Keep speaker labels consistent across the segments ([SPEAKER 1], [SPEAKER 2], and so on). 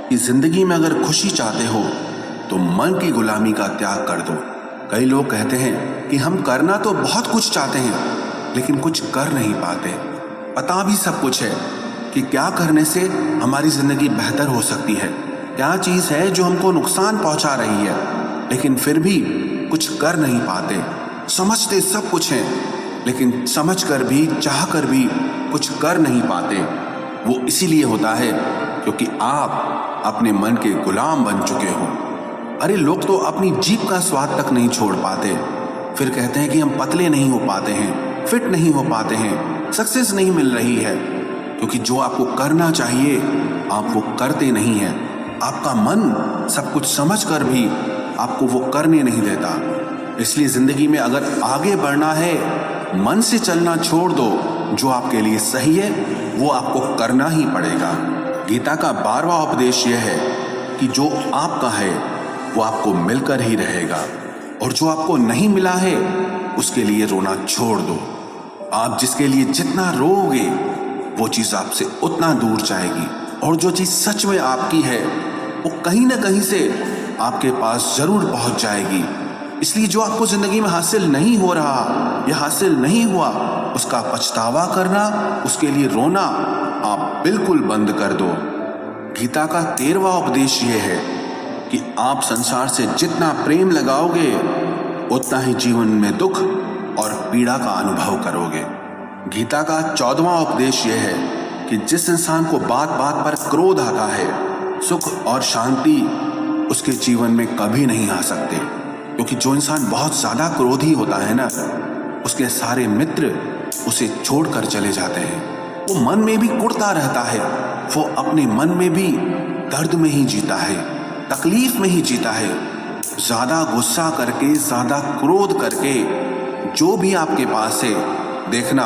[SPEAKER 1] कि जिंदगी में अगर खुशी चाहते हो तो मन की गुलामी का त्याग कर दो। कई लोग कहते हैं कि हम करना तो बहुत कुछ चाहते हैं लेकिन कुछ कर नहीं पाते। पता भी सब कुछ है कि क्या करने से हमारी जिंदगी बेहतर हो सकती है, क्या चीज़ है जो हमको नुकसान पहुंचा रही है, लेकिन फिर भी कुछ कर नहीं पाते। समझते सब कुछ हैं लेकिन समझ कर भी चाह कर भी कुछ कर नहीं पाते। वो इसीलिए होता है क्योंकि आप अपने मन के गुलाम बन चुके हो। अरे लोग तो अपनी जीभ का स्वाद तक नहीं छोड़ पाते, फिर कहते हैं कि हम पतले नहीं हो पाते हैं, फिट नहीं हो पाते हैं, सक्सेस नहीं मिल रही है, क्योंकि जो आपको करना चाहिए आप वो करते नहीं हैं। आपका मन सब कुछ समझ कर भी आपको वो करने नहीं देता। इसलिए जिंदगी में अगर आगे बढ़ना है, मन से चलना छोड़ दो। जो आपके लिए सही है वो आपको करना ही पड़ेगा। गीता का 12वां उपदेश यह है कि जो आपका है वो आपको मिलकर ही रहेगा, और जो आपको नहीं मिला है उसके लिए रोना छोड़ दो। आप जिसके लिए जितना रोओगे वो चीज आपसे उतना दूर जाएगी, और जो चीज सच में आपकी है वो कहीं ना कहीं से आपके पास जरूर पहुंच जाएगी। इसलिए जो आपको जिंदगी में हासिल नहीं हो रहा या हासिल नहीं हुआ उसका पछतावा करना, उसके लिए रोना आप बिल्कुल बंद कर दो। गीता का 13वां उपदेश यह है कि आप संसार से जितना प्रेम लगाओगे उतना ही जीवन में दुख और पीड़ा का अनुभव करोगे। गीता का 14वां उपदेश यह है कि जिस इंसान को बात बात पर क्रोध आता है, सुख और शांति उसके जीवन में कभी नहीं आ सकते, क्योंकि जो इंसान बहुत ज्यादा क्रोधी होता है ना, उसके सारे मित्र उसे छोड़कर चले जाते हैं। वो मन में भी कुढ़ता रहता है, वो अपने मन में भी दर्द में ही जीता है, तकलीफ में ही जीता है। ज्यादा गुस्सा करके, ज्यादा क्रोध करके जो भी आपके पास है, देखना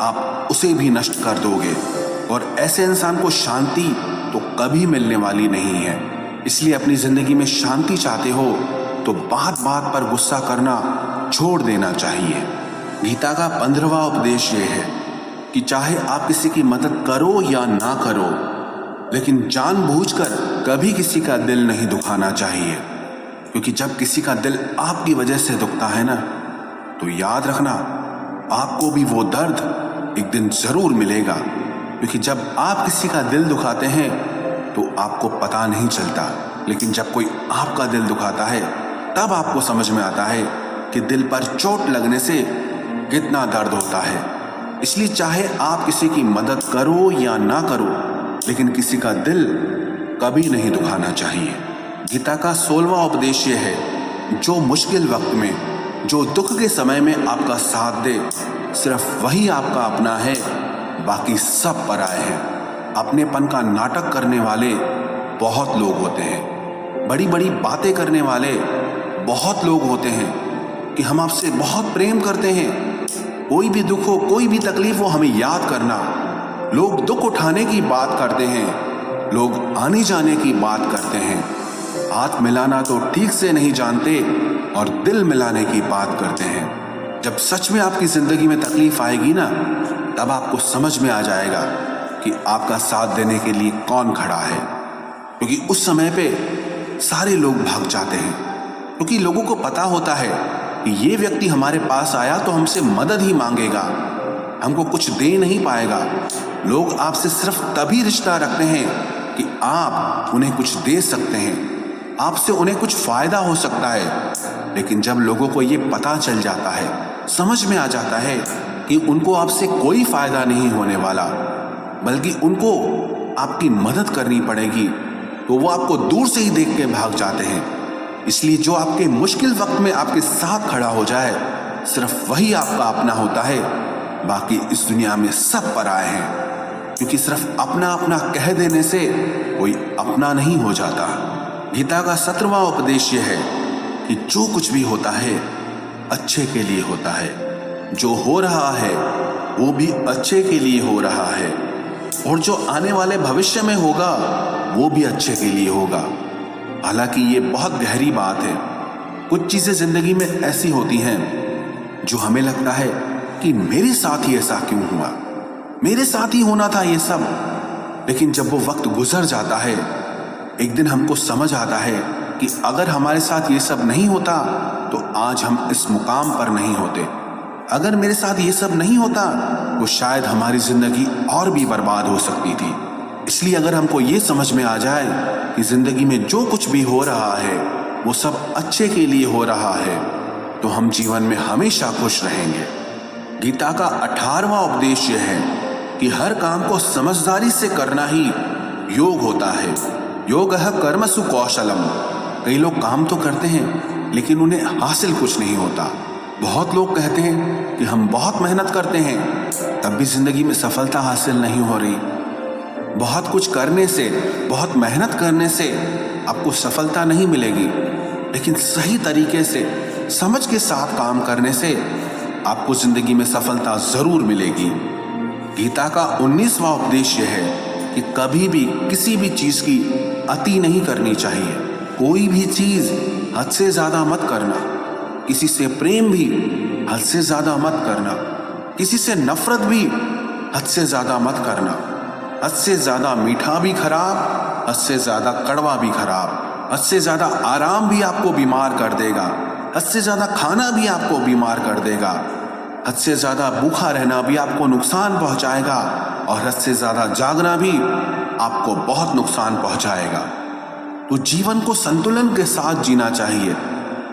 [SPEAKER 1] आप उसे भी नष्ट कर दोगे, और ऐसे इंसान को शांति तो कभी मिलने वाली नहीं है। इसलिए अपनी जिंदगी में शांति चाहते हो तो बात बात पर गुस्सा करना छोड़ देना चाहिए। गीता का 15वां उपदेश ये है कि चाहे आप किसी की मदद करो या ना करो, लेकिन जानबूझकर कभी किसी का दिल नहीं दुखाना चाहिए, क्योंकि जब किसी का दिल आपकी वजह से दुखता है ना, तो याद रखना आपको भी वो दर्द एक दिन जरूर मिलेगा। क्योंकि जब आप किसी का दिल दुखाते हैं तो आपको पता नहीं चलता, लेकिन जब कोई आपका दिल दुखाता है तब आपको समझ में आता है कि दिल पर चोट लगने से कितना दर्द होता है। इसलिए चाहे आप किसी की मदद करो या ना करो, लेकिन किसी का दिल कभी नहीं दुखाना चाहिए। गीता का 16वां उपदेश यह है, जो मुश्किल वक्त में, जो दुख के समय में आपका साथ दे, सिर्फ वही आपका अपना है, बाकी सब पराए हैं। अपनेपन का नाटक करने वाले बहुत लोग होते हैं, बड़ी बड़ी बातें करने वाले बहुत लोग होते हैं कि हम आपसे बहुत प्रेम करते हैं, कोई भी दुख हो, कोई भी तकलीफ हो, हमें याद करना। लोग दुख उठाने की बात करते हैं, लोग आने जाने की बात करते हैं, हाथ मिलाना तो ठीक से नहीं जानते और दिल मिलाने की बात करते हैं। जब सच में आपकी जिंदगी में तकलीफ आएगी ना, तब आपको समझ में आ जाएगा कि आपका साथ देने के लिए कौन खड़ा है, क्योंकि उस समय पे सारे लोग भाग जाते हैं, क्योंकि लोगों को पता होता है कि ये व्यक्ति हमारे पास आया तो हमसे मदद ही मांगेगा, हमको कुछ दे नहीं पाएगा। लोग आपसे सिर्फ तभी रिश्ता रखते हैं कि आप उन्हें कुछ दे सकते हैं, आपसे उन्हें कुछ फायदा हो सकता है। लेकिन जब लोगों को ये पता चल जाता है, समझ में आ जाता है कि उनको आपसे कोई फायदा नहीं होने वाला, बल्कि उनको आपकी मदद करनी पड़ेगी, तो वो आपको दूर से ही देख के भाग जाते हैं। इसलिए जो आपके मुश्किल वक्त में आपके साथ खड़ा हो जाए, सिर्फ वही आपका अपना होता है, बाकी इस दुनिया में सब पराए हैं। क्योंकि सिर्फ अपना अपना कह देने से कोई अपना नहीं हो जाता। गीता का 17वां उपदेश यह है कि जो कुछ भी होता है अच्छे के लिए होता है, जो हो रहा है वो भी अच्छे के लिए हो रहा है, और जो आने वाले भविष्य में होगा वो भी अच्छे के लिए होगा। हालांकि ये बहुत गहरी बात है। कुछ चीजें जिंदगी में ऐसी होती हैं जो हमें लगता है कि मेरे साथ ही ऐसा क्यों हुआ, मेरे साथ ही होना था ये सब, लेकिन जब वो वक्त गुजर जाता है एक दिन हमको समझ आता है कि अगर हमारे साथ ये सब नहीं होता तो आज हम इस मुकाम पर नहीं होते। अगर मेरे साथ ये सब नहीं होता तो शायद हमारी जिंदगी और भी बर्बाद हो सकती थी। इसलिए अगर हमको ये समझ में आ जाए कि जिंदगी में जो कुछ भी हो रहा है वो सब अच्छे के लिए हो रहा है, तो हम जीवन में हमेशा खुश रहेंगे। गीता का 18वां उपदेश यह है कि हर काम को समझदारी से करना ही योग होता है। योगः कर्मसु कौशलम। कई लोग काम तो करते हैं लेकिन उन्हें हासिल कुछ नहीं होता। बहुत लोग कहते हैं कि हम बहुत मेहनत करते हैं तब भी जिंदगी में सफलता हासिल नहीं हो रही। बहुत कुछ करने से, बहुत मेहनत करने से आपको सफलता नहीं मिलेगी, लेकिन सही तरीके से समझ के साथ काम करने से आपको जिंदगी में सफलता जरूर मिलेगी। गीता का 19वां उपदेश यह है कि कभी भी किसी भी चीज की अति नहीं करनी चाहिए। कोई भी चीज हद से ज्यादा मत करना। किसी से प्रेम भी हद से ज्यादा मत करना। किसी से नफरत भी हद से ज्यादा मत करना। हद से ज्यादा मीठा भी खराब, हद से ज्यादा कड़वा भी खराब। हद से ज्यादा आराम भी आपको बीमार कर देगा। हद से ज्यादा खाना भी आपको बीमार कर देगा। हद से ज्यादा भूखा रहना भी आपको नुकसान पहुंचाएगा और हद से ज्यादा जागना भी आपको बहुत नुकसान पहुंचाएगा। तो जीवन को संतुलन के साथ जीना चाहिए।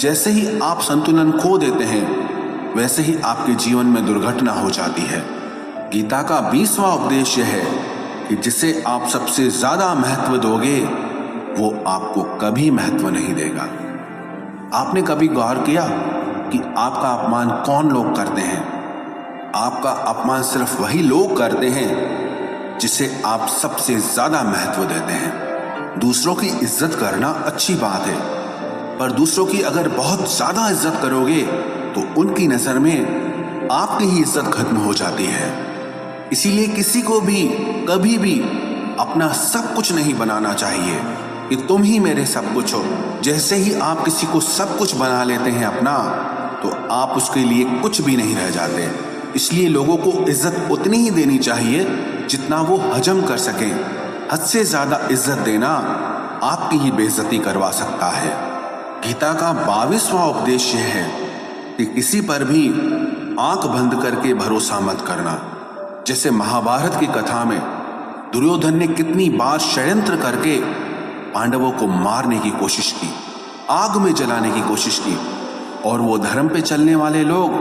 [SPEAKER 1] जैसे ही आप संतुलन खो देते हैं वैसे ही आपके जीवन में दुर्घटना हो जाती है। गीता का 20वां उपदेश यह है कि जिसे आप सबसे ज्यादा महत्व दोगे वो आपको कभी महत्व नहीं देगा। आपने कभी गौर किया कि आपका अपमान कौन लोग करते हैं? आपका अपमान सिर्फ वही लोग करते हैं जिसे आप सबसे ज्यादा महत्व देते हैं। दूसरों की इज्जत करना अच्छी बात है, पर दूसरों की अगर बहुत ज्यादा इज्जत करोगे तो उनकी नजर में आपकी ही इज्जत खत्म हो जाती है। इसीलिए किसी को भी कभी भी अपना सब कुछ नहीं बनाना चाहिए कि तुम ही मेरे सब कुछ हो। जैसे ही आप किसी को सब कुछ बना लेते हैं अपना, तो आप उसके लिए कुछ भी नहीं रह जाते। इसलिए लोगों को इज्जत उतनी ही देनी चाहिए जितना वो हजम कर सकें। हद से ज्यादा इज्जत देना आपकी ही बेइज्जती करवा सकता है। गीता का 22वां उपदेश यह है कि किसी पर भी आंख बंद करके भरोसा मत करना। जैसे महाभारत की कथा में दुर्योधन ने कितनी बार षड्यंत्र करके पांडवों को मारने की कोशिश की, आग में जलाने की कोशिश की, और वो धर्म पे चलने वाले लोग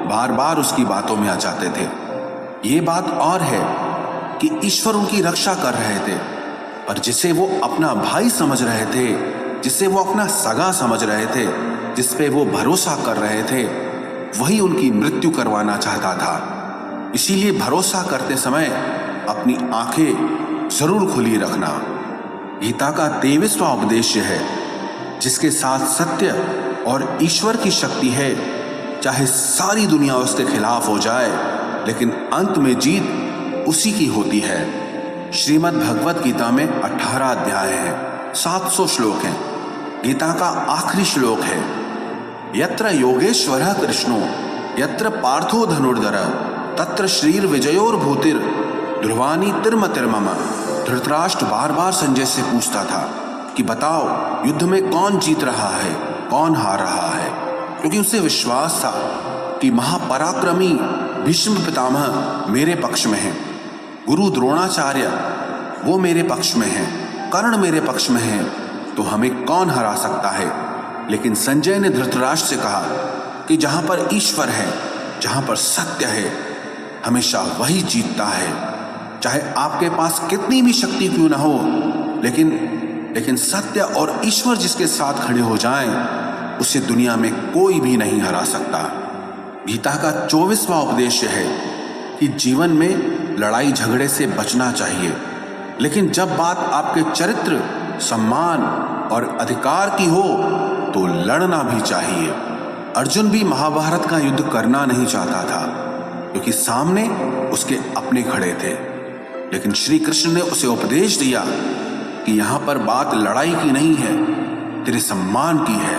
[SPEAKER 1] बार बार उसकी बातों में आ जाते थे। ये बात और है कि ईश्वर उनकी रक्षा कर रहे थे, पर जिसे वो अपना भाई समझ रहे थे, जिसे वो अपना सगा समझ रहे थे, जिस पे वो भरोसा कर रहे थे, वही उनकी मृत्यु करवाना चाहता था। इसीलिए भरोसा करते समय अपनी आंखें जरूर खुली रखना। गीता का 23वां उपदेश है जिसके साथ सत्य और ईश्वर की शक्ति है, चाहे सारी दुनिया उसके खिलाफ हो जाए, लेकिन अंत में जीत उसी की होती है। श्रीमद् भगवत गीता में 18 अध्याय हैं, 700 श्लोक हैं। गीता का आखिरी श्लोक है, यत्र योगेश्वरः कृष्णो यत्र पार्थो धनुर्धरः तत्र श्रीर विजयोर भूतिर ध्रुवानी तिर्म तिर्मम। धृतराष्ट्र बार बार संजय से पूछता था कि बताओ युद्ध में कौन जीत रहा है, कौन हार रहा है, क्योंकि उसे विश्वास था कि महापराक्रमी भीष्म पितामह मेरे पक्ष में हैं, गुरु द्रोणाचार्य वो मेरे पक्ष में हैं, कर्ण मेरे पक्ष में हैं, तो हमें कौन हरा सकता है। लेकिन संजय ने धृतराष्ट्र से कहा कि जहां पर ईश्वर है, जहां पर सत्य है, हमेशा वही जीतता है। चाहे आपके पास कितनी भी शक्ति क्यों ना हो, लेकिन सत्य और ईश्वर जिसके साथ खड़े हो जाएं, उसे दुनिया में कोई भी नहीं हरा सकता। गीता का 24वां उपदेश है कि जीवन में लड़ाई झगड़े से बचना चाहिए, लेकिन जब बात आपके चरित्र, सम्मान और अधिकार की हो तो लड़ना भी चाहिए। अर्जुन भी महाभारत का युद्ध करना नहीं चाहता था क्योंकि सामने उसके अपने खड़े थे, लेकिन श्री कृष्ण ने उसे उपदेश दिया कि यहां पर बात लड़ाई की नहीं है, तेरे सम्मान की है,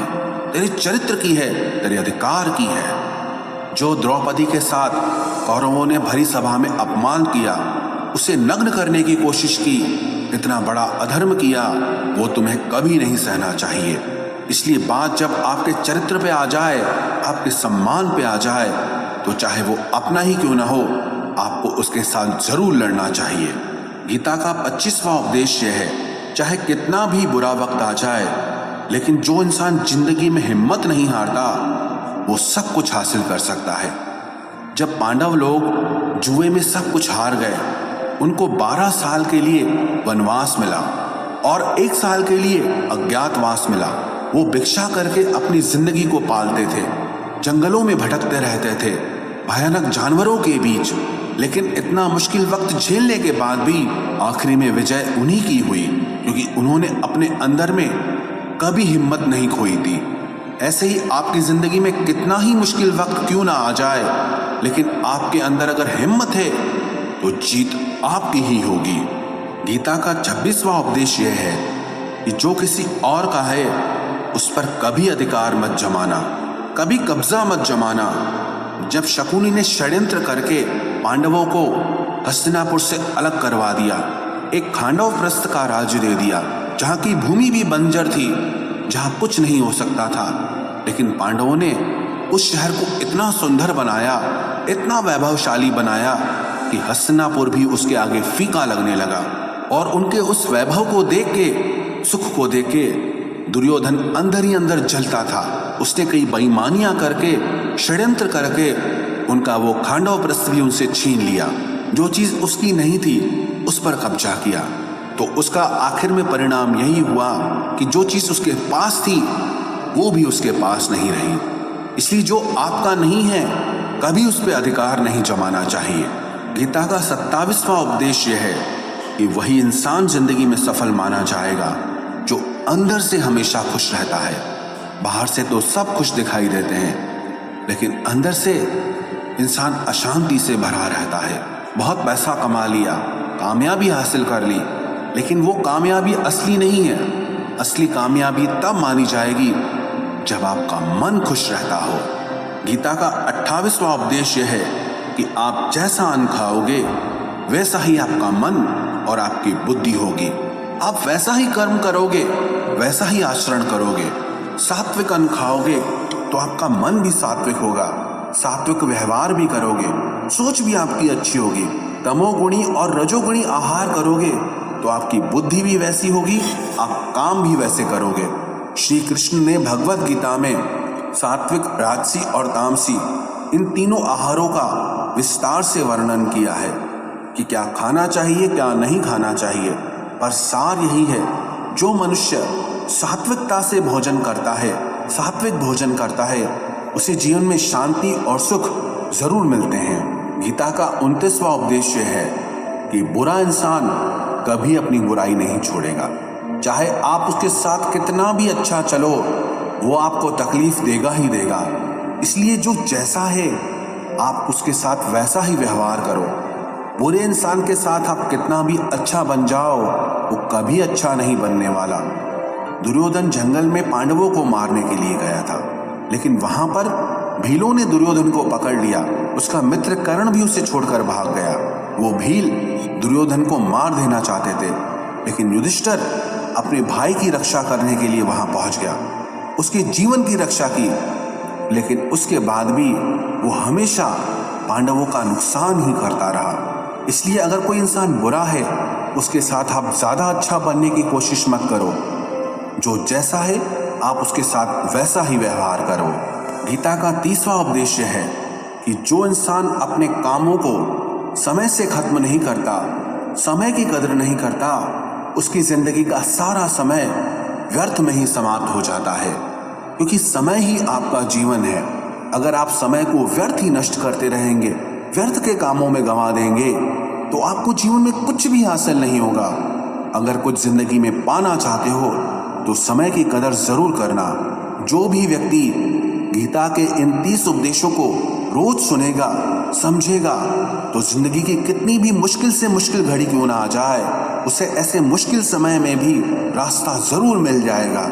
[SPEAKER 1] तेरे चरित्र की है, तेरे अधिकार की है। जो द्रौपदी के साथ कौरवों ने भरी सभा में अपमान किया, उसे नग्न करने की कोशिश की, इतना बड़ा अधर्म किया, वो तुम्हें कभी नहीं सहना चाहिए। इसलिए बात जब आपके चरित्र पे आ जाए, आपके सम्मान पे आ जाए, तो चाहे वो अपना ही क्यों ना हो, आपको उसके साथ जरूर लड़ना चाहिए। गीता का 25वां उपदेश यह है, चाहे कितना भी बुरा वक्त आ जाए, लेकिन जो इंसान जिंदगी में हिम्मत नहीं हारता, वो सब कुछ हासिल कर सकता है। जब पांडव लोग जुए में सब कुछ हार गए, उनको 12 साल के लिए वनवास मिला और 1 साल के लिए अज्ञातवास मिला। वो भिक्षा करके अपनी जिंदगी को पालते थे, जंगलों में भटकते रहते थे, भयानक जानवरों के बीच। लेकिन इतना मुश्किल वक्त झेलने के बाद भी आखिरी में विजय उन्हीं की हुई, क्योंकि उन्होंने अपने अंदर में कभी हिम्मत नहीं खोई थी। ऐसे ही आपकी जिंदगी में कितना ही मुश्किल वक्त क्यों ना आ जाए, लेकिन आपके अंदर अगर हिम्मत है तो जीत आपकी ही होगी। गीता का 26वां उपदेश यह है कि जो किसी और का है उस पर कभी अधिकार मत जमाना, कभी कब्जा मत जमाना। जब शकुनी ने षड्यंत्र करके पांडवों को हस्तिनापुर से अलग करवा दिया, एक खांडव प्रस्थ का राज्य दे दिया, जहां की भूमि भी बंजर थी, जहां कुछ नहीं हो सकता था, लेकिन पांडवों ने उस शहर को इतना सुंदर बनाया, इतना वैभवशाली बनाया कि हस्तिनापुर भी उसके आगे फीका लगने लगा। और उनके उस वैभव को देख के, सुख को देख के दुर्योधन अंदर ही अंदर जलता था। उसने कई बेईमानियां करके, षड्यंत्र करके उनका वो खांडव प्रस्थ भी उनसे छीन लिया। जो चीज उसकी नहीं थी उस पर कब्जा किया। तो उसका आखिर में परिणाम यही हुआ कि जो चीज उसके पास थी वो भी उसके पास नहीं रही। इसलिए जो आपका नहीं है कभी उस पर अधिकार नहीं जमाना चाहिए। गीता का 27वां उपदेश यह है कि वही इंसान जिंदगी में सफल माना जाएगा जो अंदर से हमेशा खुश रहता है। बाहर से तो सब खुश दिखाई देते हैं, लेकिन अंदर से इंसान अशांति से भरा रहता है। बहुत पैसा कमा लिया, कामयाबी हासिल कर ली, लेकिन वो कामयाबी असली नहीं है। असली कामयाबी तब मानी जाएगी जब आपका मन खुश रहता हो। गीता का 28वां उपदेश यह है कि आप जैसा अन्न खाओगे वैसा ही आपका मन और आपकी बुद्धि होगी। आप वैसा ही कर्म करोगे, वैसा ही आचरण करोगे। सात्विक अन्न खाओगे तो आपका मन भी सात्विक होगा, सात्विक व्यवहार भी करोगे, सोच भी आपकी अच्छी होगी। तमोगुणी और रजोगुणी आहार करोगे तो आपकी बुद्धि भी वैसी होगी, आप काम भी वैसे करोगे। श्री कृष्ण ने भगवत गीता में सात्विक, राजसी और तामसी इन तीनों आहारों का विस्तार से वर्णन किया है कि क्या खाना चाहिए, क्या नहीं खाना चाहिए। पर सार यही है, जो मनुष्य सात्विकता से भोजन करता है, सात्विक भोजन करता है, उसे जीवन में शांति और सुख जरूर मिलते हैं। गीता का 29वां उपदेश है कि बुरा इंसान कभी अपनी बुराई नहीं छोड़ेगा। चाहे आप उसके साथ कितना भी अच्छा चलो, वो आपको तकलीफ देगा ही देगा। इसलिए जो जैसा है आप उसके साथ वैसा ही व्यवहार करो। बुरे इंसान के साथ आप कितना भी अच्छा बन जाओ, वो कभी अच्छा नहीं बनने वाला। दुर्योधन जंगल में पांडवों को मारने के लिए गया था, लेकिन वहां पर भीलों ने दुर्योधन को पकड़ लिया। उसका मित्र कर्ण भी उसे छोड़कर भाग गया। वो भील दुर्योधन को मार देना चाहते थे, लेकिन युधिष्ठिर अपने भाई की रक्षा करने के लिए वहां पहुंच गया, उसके जीवन की रक्षा की। लेकिन उसके बाद भी वो हमेशा पांडवों का नुकसान ही करता रहा। इसलिए अगर कोई इंसान बुरा है, उसके साथ आप ज्यादा अच्छा बनने की कोशिश मत करो। जो जैसा है आप उसके साथ वैसा ही व्यवहार करो। गीता का 30वां उपदेश है कि जो इंसान अपने कामों को समय से खत्म नहीं करता, समय की कदर नहीं करता, उसकी जिंदगी का सारा समय व्यर्थ में ही समाप्त हो जाता है। क्योंकि समय ही आपका जीवन है। अगर आप समय को व्यर्थ ही नष्ट करते रहेंगे, व्यर्थ के कामों में गंवा देंगे, तो आपको जीवन में कुछ भी हासिल नहीं होगा। अगर कुछ जिंदगी में पाना चाहते हो तो समय की कदर जरूर करना। जो भी व्यक्ति गीता के इन 30 उपदेशों को रोज सुनेगा, समझेगा, तो जिंदगी की कितनी भी मुश्किल से मुश्किल घड़ी क्यों ना आ जाए, उसे ऐसे मुश्किल समय में भी रास्ता जरूर मिल जाएगा।